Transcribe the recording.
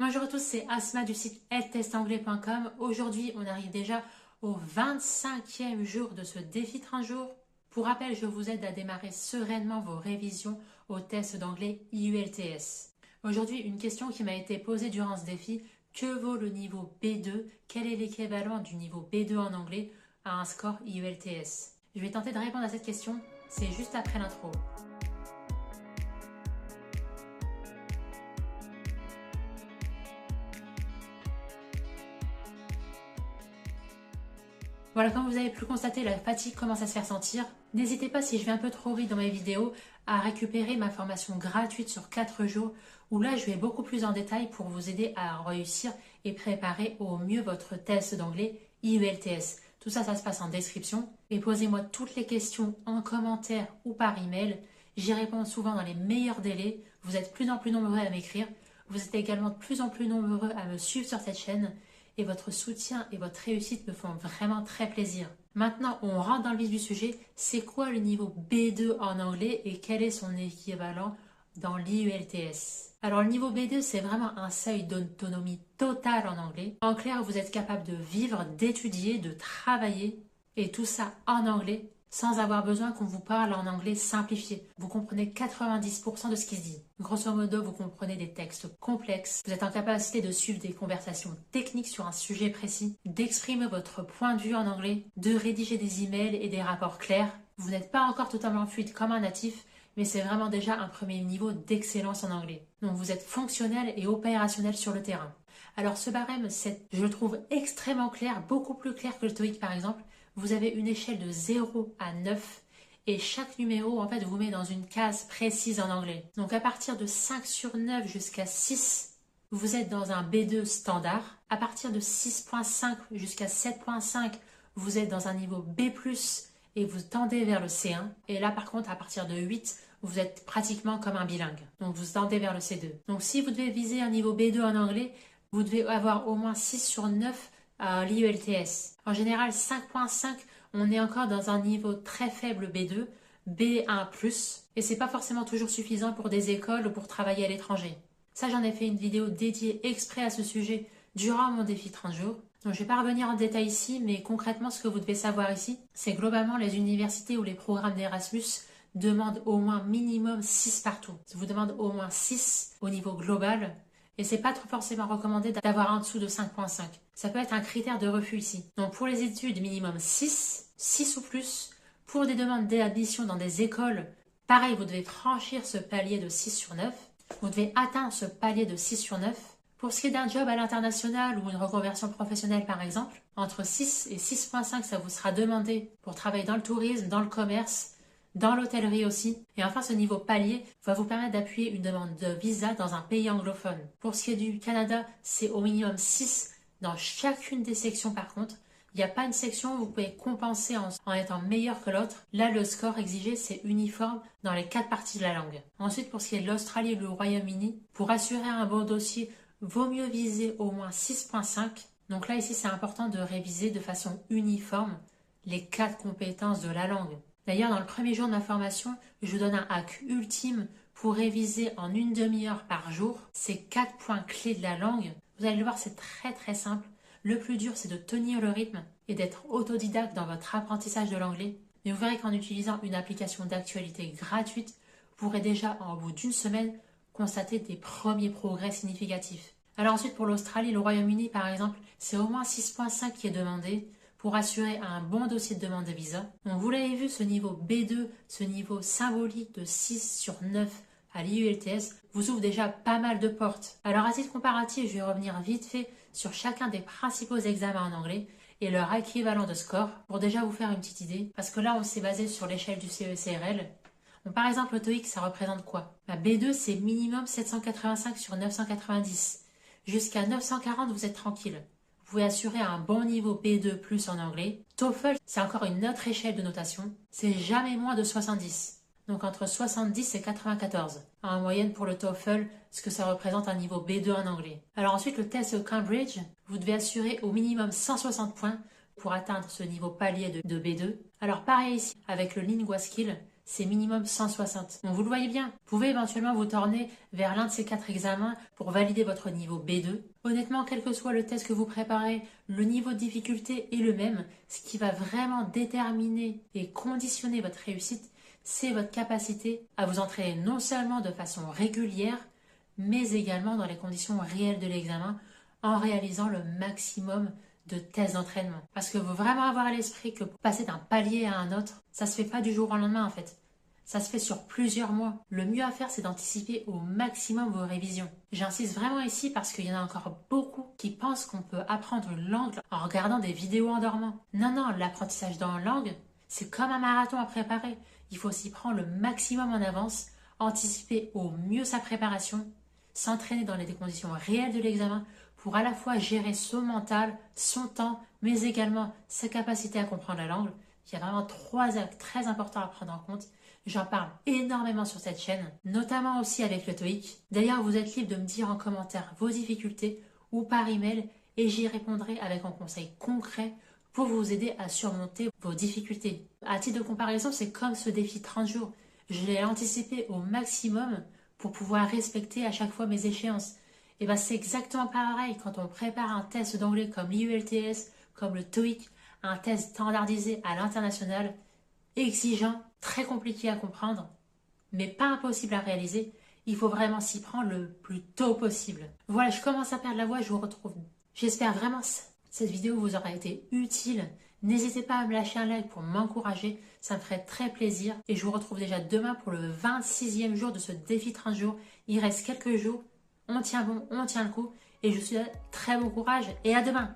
Bonjour à tous, c'est Asma du site eltestangais.com. Aujourd'hui, on arrive déjà au 25e jour de ce défi 30 jours. Pour rappel, je vous aide à démarrer sereinement vos révisions au test d'anglais IELTS. Aujourd'hui, une question qui m'a été posée durant ce défi, que vaut le niveau B2? Quel est l'équivalent du niveau B2 en anglais à un score IELTS? Je vais tenter de répondre à cette question, c'est juste après l'intro. Voilà, comme vous avez pu le constater, la fatigue commence à se faire sentir. N'hésitez pas, si je vais un peu trop vite dans mes vidéos, à récupérer ma formation gratuite sur 4 jours, où là je vais beaucoup plus en détail pour vous aider à réussir et préparer au mieux votre test d'anglais IELTS. Tout ça, ça se passe en description. Et posez-moi toutes les questions en commentaire ou par email. J'y réponds souvent dans les meilleurs délais. Vous êtes de plus en plus nombreux à m'écrire. Vous êtes également de plus en plus nombreux à me suivre sur cette chaîne. Et votre soutien et votre réussite me font vraiment très plaisir. Maintenant, on rentre dans le vif du sujet. C'est quoi le niveau B2 en anglais et quel est son équivalent dans l'IELTS? Alors, le niveau B2, c'est vraiment un seuil d'autonomie totale en anglais. En clair, vous êtes capable de vivre, d'étudier, de travailler et tout ça en anglais sans avoir besoin qu'on vous parle en anglais simplifié. Vous comprenez 90% de ce qui se dit. Grosso modo, vous comprenez des textes complexes. Vous êtes en capacité de suivre des conversations techniques sur un sujet précis, d'exprimer votre point de vue en anglais, de rédiger des emails et des rapports clairs. Vous n'êtes pas encore totalement fluide comme un natif, mais c'est vraiment déjà un premier niveau d'excellence en anglais. Donc vous êtes fonctionnel et opérationnel sur le terrain. Alors ce barème, je le trouve extrêmement clair, beaucoup plus clair que le TOEIC par exemple. Vous avez une échelle de 0 à 9 et chaque numéro en fait vous met dans une case précise en anglais. Donc à partir de 5 sur 9 jusqu'à 6, vous êtes dans un B2 standard. À partir de 6.5 jusqu'à 7.5, vous êtes dans un niveau B+, et vous tendez vers le C1. Et là par contre à partir de 8, vous êtes pratiquement comme un bilingue. Donc vous tendez vers le C2. Donc si vous devez viser un niveau B2 en anglais, vous devez avoir au moins 6 sur 9 à l'IELTS. En général, 5.5, on est encore dans un niveau très faible B2, B1+, et c'est pas forcément toujours suffisant pour des écoles ou pour travailler à l'étranger. Ça, j'en ai fait une vidéo dédiée exprès à ce sujet durant mon défi 30 jours. Donc, je vais pas revenir en détail ici, mais concrètement, ce que vous devez savoir ici, c'est globalement les universités ou les programmes d'Erasmus demandent au moins minimum 6 partout. Ça vous demande au moins 6 au niveau global. Et c'est pas trop forcément recommandé d'avoir en dessous de 5.5. Ça peut être un critère de refus ici. Donc pour les études, minimum 6 ou plus. Pour des demandes d'admission dans des écoles, pareil, vous devez franchir ce palier de 6 sur 9. Vous devez atteindre ce palier de 6 sur 9. Pour ce qui est d'un job à l'international ou une reconversion professionnelle par exemple, entre 6 et 6.5, ça vous sera demandé pour travailler dans le tourisme, dans le commerce, dans l'hôtellerie aussi. Et enfin, ce niveau palier va vous permettre d'appuyer une demande de visa dans un pays anglophone. Pour ce qui est du Canada, c'est au minimum 6 dans chacune des sections par contre. Il n'y a pas une section où vous pouvez compenser en étant meilleur que l'autre. Là, le score exigé, c'est uniforme dans les 4 parties de la langue. Ensuite, pour ce qui est de l'Australie et du Royaume-Uni, pour assurer un bon dossier, vaut mieux viser au moins 6.5. Donc là, ici, c'est important de réviser de façon uniforme les 4 compétences de la langue. D'ailleurs, dans le premier jour de ma formation, je vous donne un hack ultime pour réviser en une demi-heure par jour ces 4 points clés de la langue. Vous allez le voir, c'est très très simple. Le plus dur, c'est de tenir le rythme et d'être autodidacte dans votre apprentissage de l'anglais. Mais vous verrez qu'en utilisant une application d'actualité gratuite, vous pourrez déjà, au bout d'une semaine, constater des premiers progrès significatifs. Alors ensuite, pour l'Australie et le Royaume-Uni, par exemple, c'est au moins 6.5 qui est demandé pour assurer un bon dossier de demande de visa. Donc vous l'avez vu, ce niveau B2, ce niveau symbolique de 6 sur 9 à l'IELTS vous ouvre déjà pas mal de portes. Alors à titre comparatif, je vais revenir vite fait sur chacun des principaux examens en anglais et leur équivalent de score pour déjà vous faire une petite idée. Parce que là, on s'est basé sur l'échelle du CECRL. Donc, par exemple, le TOEIC, ça représente quoi? B2, c'est minimum 785 sur 990. Jusqu'à 940, vous êtes tranquille. Vous pouvez assurer un bon niveau B2+ en anglais. TOEFL, c'est encore une autre échelle de notation. C'est jamais moins de 70. Donc entre 70 et 94. En moyenne pour le TOEFL, ce que ça représente un niveau B2 en anglais. Alors ensuite, le test Cambridge, vous devez assurer au minimum 160 points pour atteindre ce niveau palier de B2. Alors pareil ici, avec le LinguaSkill, c'est minimum 160. Donc vous le voyez bien, vous pouvez éventuellement vous tourner vers l'un de ces 4 examens pour valider votre niveau B2. Honnêtement, quel que soit le test que vous préparez, le niveau de difficulté est le même. Ce qui va vraiment déterminer et conditionner votre réussite, c'est votre capacité à vous entraîner non seulement de façon régulière, mais également dans les conditions réelles de l'examen, en réalisant le maximum de tests d'entraînement. Parce que vous vraiment avoir à l'esprit que pour passer d'un palier à un autre, ça se fait pas du jour au lendemain en fait. Ça se fait sur plusieurs mois. Le mieux à faire, c'est d'anticiper au maximum vos révisions. J'insiste vraiment ici parce qu'il y en a encore beaucoup qui pensent qu'on peut apprendre une langue en regardant des vidéos en dormant. Non, non, l'apprentissage dans une langue, c'est comme un marathon à préparer. Il faut s'y prendre le maximum en avance, anticiper au mieux sa préparation, s'entraîner dans les conditions réelles de l'examen pour à la fois gérer son mental, son temps, mais également sa capacité à comprendre la langue. Il y a vraiment 3 actes très importants à prendre en compte. J'en parle énormément sur cette chaîne, notamment aussi avec le TOEIC. D'ailleurs, vous êtes libre de me dire en commentaire vos difficultés ou par email et j'y répondrai avec un conseil concret pour vous aider à surmonter vos difficultés. À titre de comparaison, c'est comme ce défi 30 jours. Je l'ai anticipé au maximum pour pouvoir respecter à chaque fois mes échéances. Et bien c'est exactement pareil quand on prépare un test d'anglais comme l'IELTS, comme le TOEIC, un test standardisé à l'international, exigeant, très compliqué à comprendre, mais pas impossible à réaliser. Il faut vraiment s'y prendre le plus tôt possible. Voilà, je commence à perdre la voix, je vous retrouve. J'espère vraiment que cette vidéo vous aura été utile. N'hésitez pas à me lâcher un like pour m'encourager, ça me ferait très plaisir. Et je vous retrouve déjà demain pour le 26e jour de ce défi 30 jours. Il reste quelques jours, on tient bon, on tient le coup. Et je vous souhaite très bon courage et à demain.